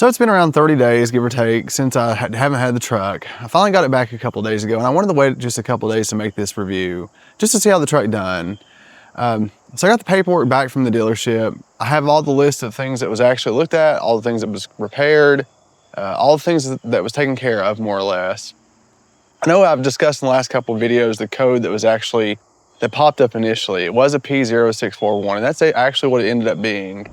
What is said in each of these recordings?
So it's been around 30 days, give or take, since I haven't had the truck. I finally got it back a couple days ago, and I wanted to wait just a couple days to make this review, just to see how the truck done. So I got the paperwork back from the dealership. I have all the list of things that was actually looked at, all the things that was repaired, all the things that was taken care of, more or less. I know I've discussed in the last couple of videos the code that popped up initially. It was a P0641, and that's actually what it ended up being.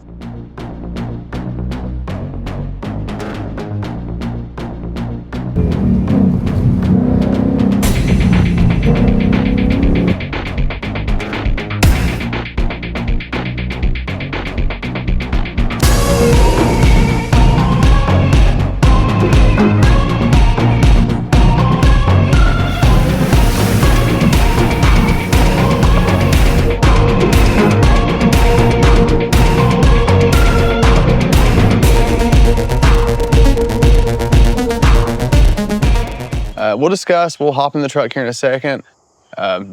We'll hop in the truck here in a second,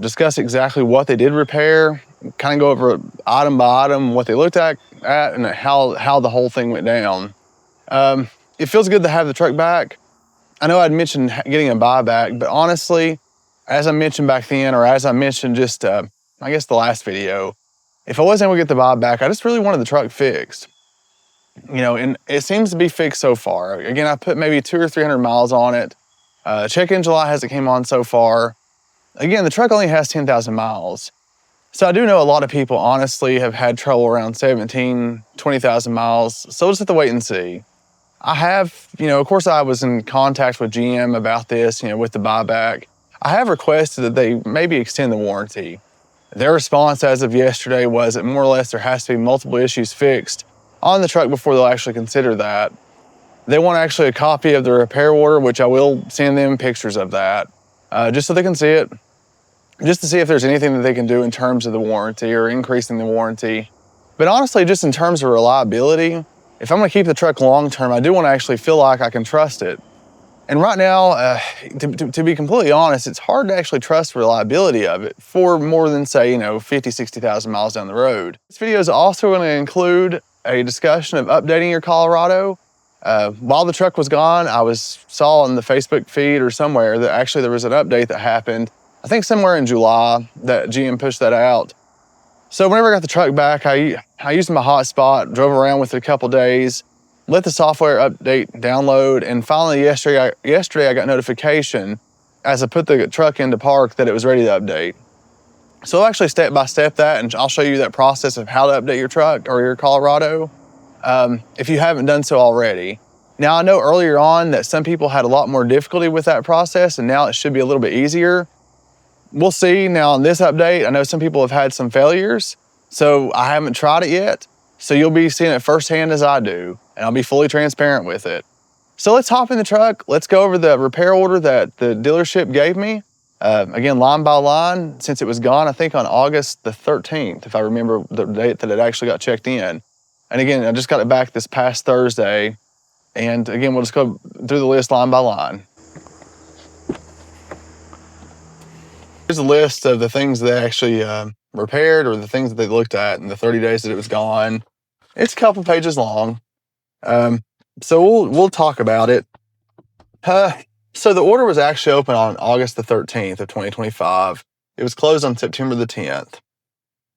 discuss exactly what they did repair, kind of go over item by item what they looked at and how the whole thing went down. It feels good to have the truck back. I know I'd mentioned getting a buyback, but honestly, as I mentioned back then, or as I mentioned just, I guess the last video, if I wasn't able to get the buyback, I just really wanted the truck fixed. You know, and it seems to be fixed so far. Again, I put maybe 200 or 300 miles on it. Check engine light hasn't came on so far. Again, the truck only has 10,000 miles. So I do know a lot of people honestly have had trouble around 17, 20,000 miles. So we'll just have to wait and see. I have, of course I was in contact with GM about this, with the buyback. I have requested that they maybe extend the warranty. Their response as of yesterday was that more or less there has to be multiple issues fixed on the truck before they'll actually consider that. They want actually a copy of the repair order, which I will send them pictures of that, just so they can see it, just to see if there's anything that they can do in terms of the warranty or increasing the warranty. But honestly, just in terms of reliability, if I'm gonna keep the truck long-term, I do wanna actually feel like I can trust it. And right now, to be completely honest, it's hard to actually trust the reliability of it for more than say, 50, 60,000 miles down the road. This video is also gonna include a discussion of updating your Colorado. While the truck was gone, I saw on the Facebook feed or somewhere that actually there was an update that happened, I think somewhere in July, that GM pushed that out. So whenever I got the truck back, I used my hotspot, drove around with it a couple days, let the software update download, and finally yesterday I got notification as I put the truck into park that it was ready to update. So I'll actually step by step that, and I'll show you that process of how to update your truck or your Colorado. If you haven't done so already. Now I know earlier on that some people had a lot more difficulty with that process, and now it should be a little bit easier. We'll see. Now on this update, I know some people have had some failures, so I haven't tried it yet. So you'll be seeing it firsthand as I do, and I'll be fully transparent with it. So let's hop in the truck. Let's go over the repair order that the dealership gave me. Again, line by line, since it was gone, I think on August the 13th, if I remember the date that it actually got checked in. And again, I just got it back this past Thursday. And again, we'll just go through the list line by line. Here's a list of the things they actually repaired or the things that they looked at in the 30 days that it was gone. It's a couple pages long. So we'll talk about it. So the order was actually open on August the 13th of 2025. It was closed on September the 10th.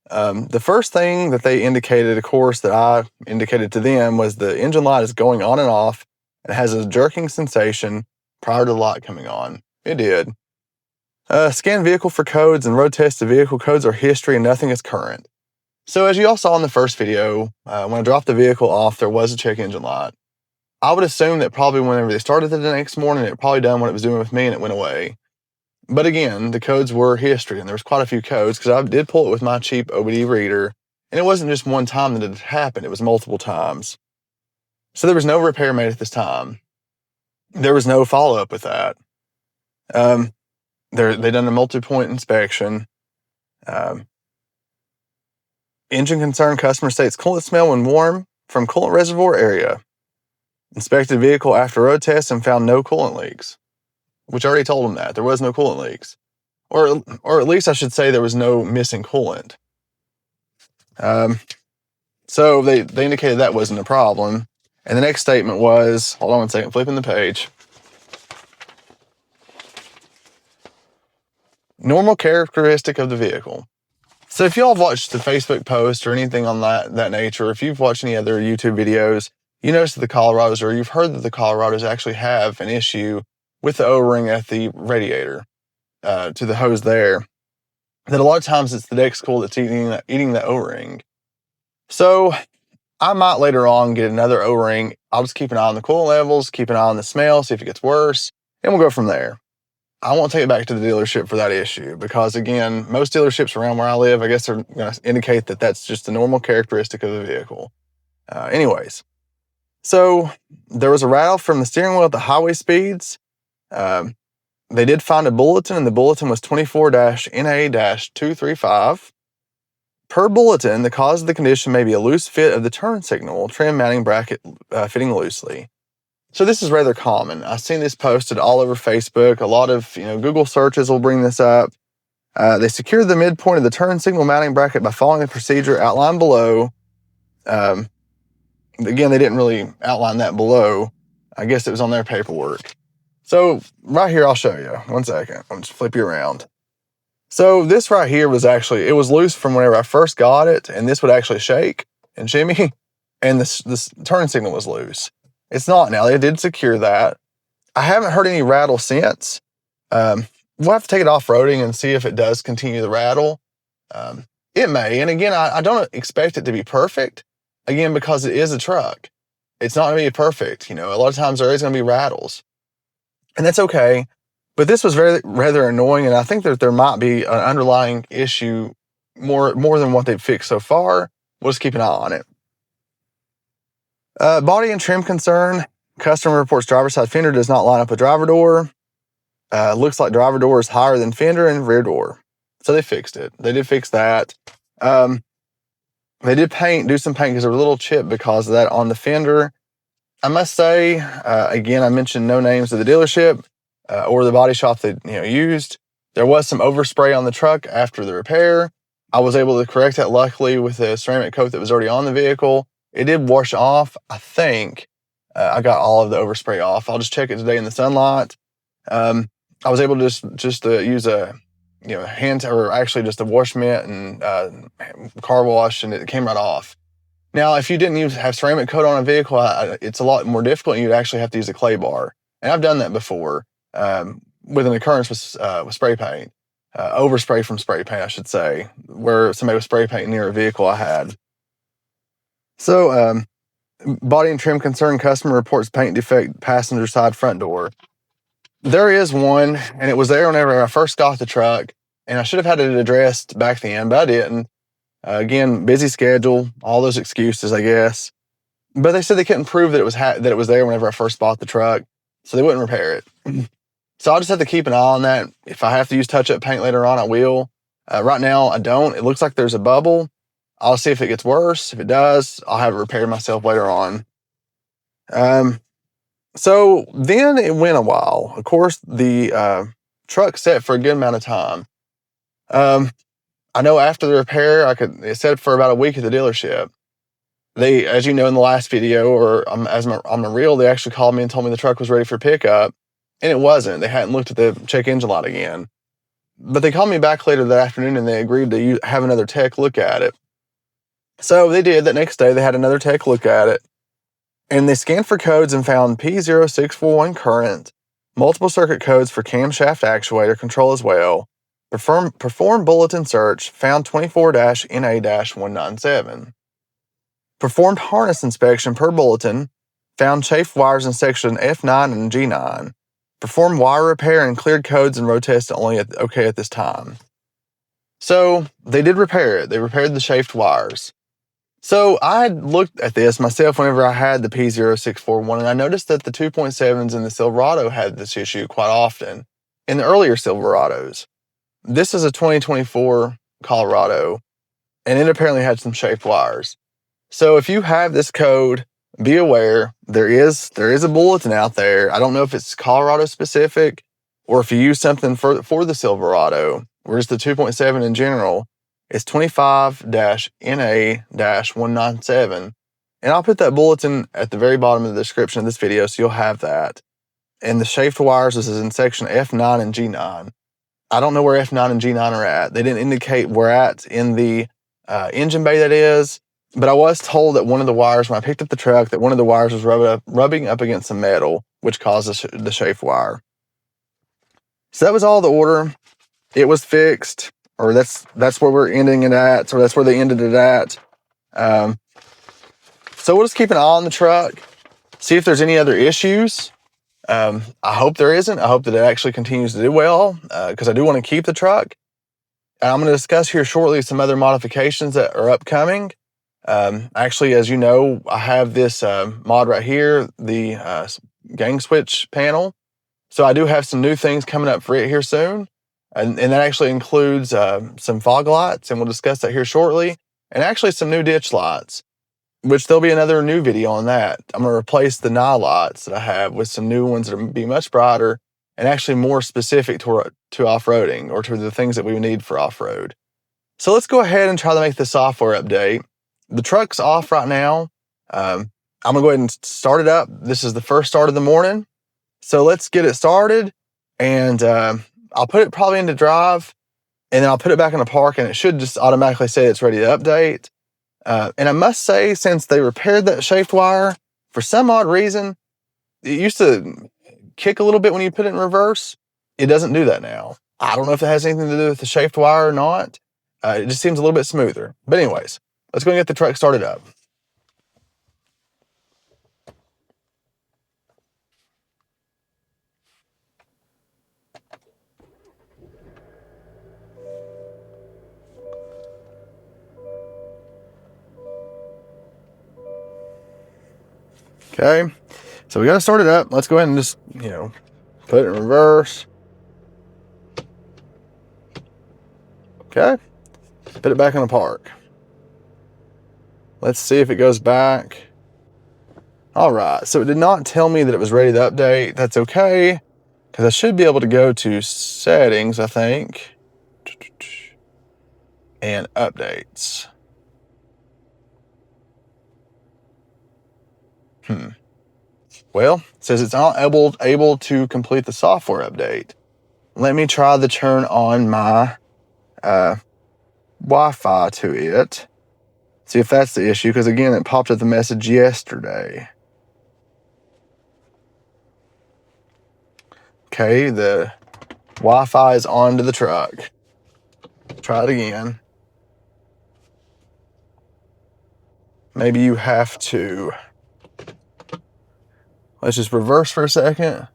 The first thing that they indicated, of course, that I indicated to them was the engine light is going on and off and has a jerking sensation prior to the light coming on. It did. Scan vehicle for codes and road test the vehicle. Codes are history and nothing is current. So as you all saw in the first video, when I dropped the vehicle off, there was a check engine light. I would assume that probably whenever they started it the next morning, it probably done what it was doing with me and it went away. But again, the codes were history, and there was quite a few codes because I did pull it with my cheap OBD reader, and it wasn't just one time that it happened, it was multiple times. So there was no repair made at this time. There was no follow-up with that. They done a multi-point inspection. Engine concern, customer states coolant smell when warm from coolant reservoir area. Inspected vehicle after road test and found no coolant leaks. Which I already told them that. There was no coolant leaks. Or at least I should say there was no missing coolant. So they indicated that wasn't a problem. And the next statement was, hold on one second, flipping the page. Normal characteristic of the vehicle. So if y'all have watched the Facebook post or anything on that nature, if you've watched any other YouTube videos, you notice that the Colorados, or you've heard that the Colorados actually have an issue with the O-ring at the radiator, to the hose there, that a lot of times it's the deck cool that's eating the O-ring. So I might later on get another O-ring. I'll just keep an eye on the coolant levels, keep an eye on the smell, see if it gets worse, and we'll go from there. I won't take it back to the dealership for that issue because, again, most dealerships around where I live, I guess they're going to indicate that that's just a normal characteristic of the vehicle. Anyways, so there was a rattle from the steering wheel at the highway speeds. They did find a bulletin, and the bulletin was 24-NA-235. Per bulletin, the cause of the condition may be a loose fit of the turn signal trim mounting bracket fitting loosely. So this is rather common. I've seen this posted all over Facebook. A lot of Google searches will bring this up. They secured the midpoint of the turn signal mounting bracket by following the procedure outlined below. Again, they didn't really outline that below. I guess it was on their paperwork. So right here, I'll show you. One second. I'll just flip you around. So this right here was actually, it was loose from whenever I first got it, and this would actually shake and shimmy, and this turn signal was loose. It's not now. They did secure that. I haven't heard any rattle since. We'll have to take it off-roading and see if it does continue to rattle. It may, and again, I don't expect it to be perfect, again, because it is a truck. It's not going to be perfect. A lot of times there is going to be rattles, and that's okay. But this was rather annoying, and I think that there might be an underlying issue more than what they've fixed so far. We'll just keep an eye on it. Body and trim concern. Customer reports driver's side fender does not line up with driver door. Looks like driver door is higher than fender and rear door. So they fixed it. They did fix that. They did do some paint because there was a little chip because of that on the fender. I must say, again, I mentioned no names of the dealership or the body shop they used. There was some overspray on the truck after the repair. I was able to correct that, luckily, with the ceramic coat that was already on the vehicle. It did wash off. I think I got all of the overspray off. I'll just check it today in the sunlight. I was able to just use a hand, or actually just a wash mitt and car wash, and it came right off. Now, if you didn't have ceramic coat on a vehicle, it's a lot more difficult. You'd actually have to use a clay bar, and I've done that before with an occurrence with spray paint, overspray from spray paint, I should say, where somebody was spray painting near a vehicle I had. So, body and trim concern, customer reports paint defect passenger side front door. There is one, and it was there whenever I first got the truck, and I should have had it addressed back then, but I didn't. Again, busy schedule, all those excuses, I guess. But they said they couldn't prove that it was there whenever I first bought the truck, so they wouldn't repair it. So I'll just have to keep an eye on that. If I have to use touch-up paint later on, I will. Right now, I don't. It looks like there's a bubble. I'll see if it gets worse. If it does, I'll have it repaired myself later on. So then it went a while. Of course, the truck sat for a good amount of time. I know after the repair, it sat for about a week at the dealership. They, as you know in the last video, or on the reel, they actually called me and told me the truck was ready for pickup, and it wasn't. They hadn't looked at the check engine light again. But they called me back later that afternoon, and they agreed to have another tech look at it. So they did. That next day, they had another tech look at it, and they scanned for codes and found P0641 current, multiple circuit codes for camshaft actuator control as well. Performed bulletin search, found 24-NA-197. Performed harness inspection per bulletin, found chafed wires in section F9 and G9. Performed wire repair and cleared codes and road test only okay at this time. So they did repair it. They repaired the chafed wires. So I looked at this myself whenever I had the P0641, and I noticed that the 2.7s in the Silverado had this issue quite often in the earlier Silverados. This is a 2024 Colorado, and it apparently had some chafed wires. So if you have this code, be aware there is a bulletin out there. I don't know if it's Colorado specific or if you use something for the Silverado, whereas the 2.7 in general is 25-NA-197. And I'll put that bulletin at the very bottom of the description of this video, so you'll have that. And the chafed wires, this is in section F9 and G9. I don't know where F9 and G9 are at. They didn't indicate where at in the engine bay that is, but I was told that one of the wires, when I picked up the truck, that one of the wires was rubbing up against some metal, which caused the chafed wire. So that was all the order. It was fixed, or that's where we're ending it at, or that's where they ended it at. So we'll just keep an eye on the truck, see if there's any other issues. I hope there isn't. I hope that it actually continues to do well, because I do want to keep the truck. And I'm going to discuss here shortly some other modifications that are upcoming. Actually, as you know, I have this mod right here, the gang switch panel. So I do have some new things coming up for it here soon. And that actually includes some fog lights, and we'll discuss that here shortly. And actually some new ditch lights, which there'll be another new video on that. I'm going to replace the night lights that I have with some new ones that will be much brighter and actually more specific to off-roading, or to the things that we would need for off-road. So let's go ahead and try to make the software update. The truck's off right now. I'm going to go ahead and start it up. This is the first start of the morning. So let's get it started, and I'll put it probably into drive, and then I'll put it back in the park, and it should just automatically say it's ready to update. And I must say, since they repaired that chafed wire, for some odd reason, it used to kick a little bit when you put it in reverse. It doesn't do that now. I don't know if it has anything to do with the chafed wire or not. It just seems a little bit smoother. But anyways, let's go and get the truck started up. Okay, so we got to start it up. Let's go ahead and just, put it in reverse. Okay, put it back in the park. Let's see if it goes back. All right, so it did not tell me that it was ready to update. That's okay, because I should be able to go to settings, I think, and updates. Well, it says it's not able to complete the software update. Let me try to turn on my Wi-Fi to it. See if that's the issue, because again, it popped up the message yesterday. Okay, the Wi-Fi is on to the truck. Try it again. Maybe you have to. Let's just reverse for a second.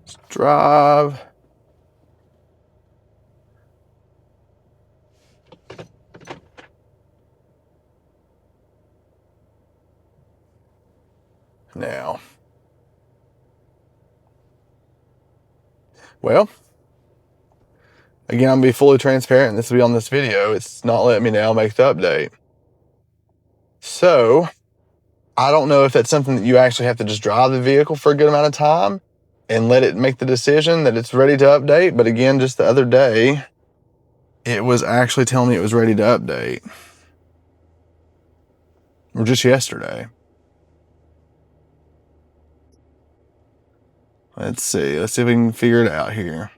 Let's drive. Now. Well, again, I'm going to be fully transparent. This will be on this video. It's not letting me now make the update. So, I don't know if that's something that you actually have to just drive the vehicle for a good amount of time and let it make the decision that it's ready to update. But again, just the other day, it was actually telling me it was ready to update. Or just yesterday. Let's see if we can figure it out here.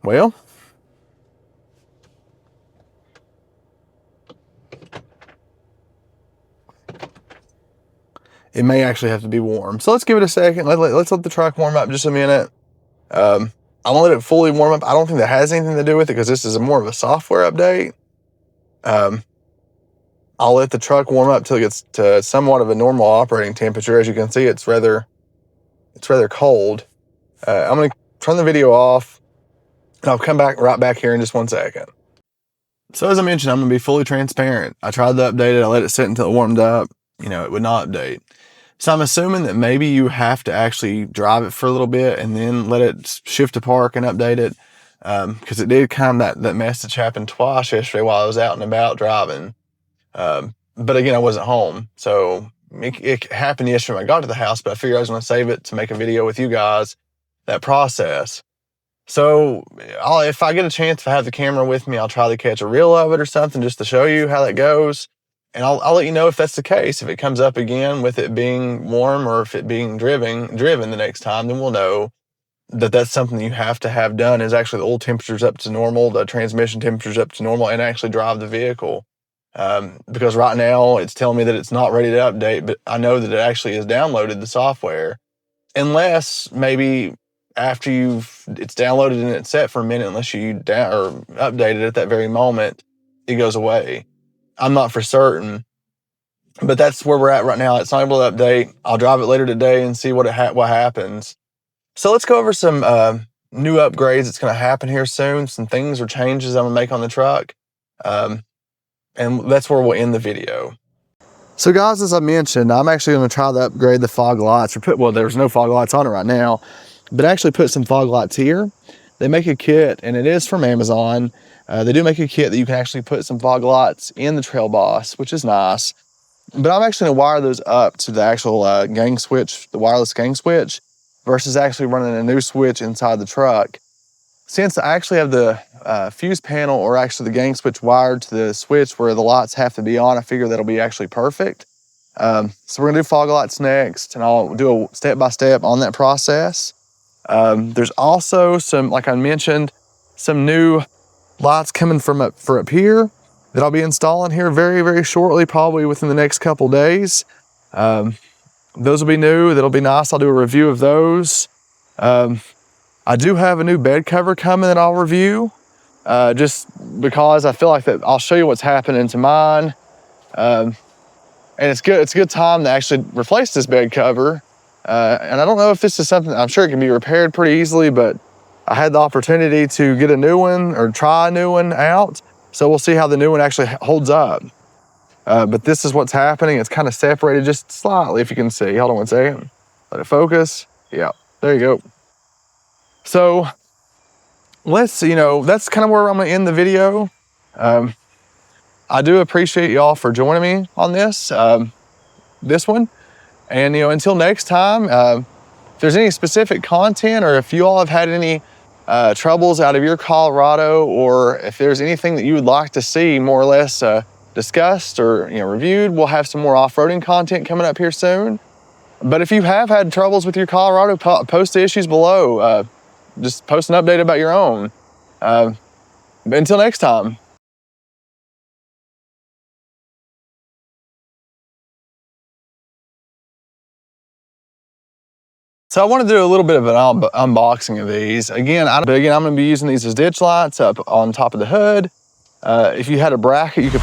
Well, it may actually have to be warm. So let's give it a second. Let's let the truck warm up just a minute. I'm gonna let it fully warm up. I don't think that has anything to do with it, because this is more of a software update. I'll let the truck warm up till it gets to somewhat of a normal operating temperature. As you can see, it's rather cold. I'm gonna turn the video off, and I'll come right back here in just 1 second. So as I mentioned, I'm gonna be fully transparent. I tried to update it. I let it sit until it warmed up. It would not update. So I'm assuming that maybe you have to actually drive it for a little bit and then let it shift to park and update it. Because it did kind of, that message happened twice yesterday while I was out and about driving. But again, I wasn't home. So it happened yesterday when I got to the house, but I figured I was going to save it to make a video with you guys, that process. So if I get a chance, if I have the camera with me, I'll try to catch a reel of it or something just to show you how that goes. And I'll let you know if that's the case. If it comes up again with it being warm or if it being driven the next time, then we'll know that that's something you have to have done, is actually the oil temperature's up to normal, the transmission temperature's up to normal, and actually drive the vehicle. Because right now it's telling me that it's not ready to update, but I know that it actually has downloaded the software. Unless maybe after it's downloaded and it's set for a minute, unless you or update it at that very moment, it goes away. I'm not for certain, but that's where we're at right now. It's not able to update. I'll drive it later today and see what happens. So let's go over some new upgrades that's going to happen here soon. Some things or changes I'm going to make on the truck. And that's where we'll end the video. So guys, as I mentioned, I'm actually going to try to upgrade the fog lights, well, there's no fog lights on it right now, but actually put some fog lights here. They make a kit, and it is from Amazon. They do make a kit that you can actually put some fog lights in the Trailboss, which is nice. But I'm actually going to wire those up to the actual gang switch, the wireless gang switch, versus actually running a new switch inside the truck. Since I actually have the fuse panel, or actually the gang switch, wired to the switch where the lights have to be on, I figure that'll be actually perfect. So we're gonna do fog lights next, and I'll do a step-by-step on that process. There's also some, like I mentioned, some new lights coming from up here that I'll be installing here very, very shortly, probably within the next couple days. Those will be new. That'll be nice. I'll do a review of those. I do have a new bed cover coming that I'll review, just because I feel like that I'll show you what's happening to mine. And it's good. It's a good time to actually replace this bed cover. And I don't know if this is something, I'm sure it can be repaired pretty easily, but I had the opportunity to get a new one or try a new one out. So we'll see how the new one actually holds up. But this is what's happening. It's kind of separated just slightly, if you can see. Hold on one second. Let it focus. Yeah, there you go. So that's kind of where I'm gonna end the video. I do appreciate y'all for joining me on this one. And until next time, if there's any specific content, or if you all have had any troubles out of your Colorado, or if there's anything that you would like to see more or less discussed or reviewed, we'll have some more off-roading content coming up here soon. But if you have had troubles with your Colorado, post the issues below. Just post an update about your own. But until next time. So I want to do a little bit of an unboxing of these. Again, I'm going to be using these as ditch lights up on top of the hood. If you had a bracket, you could...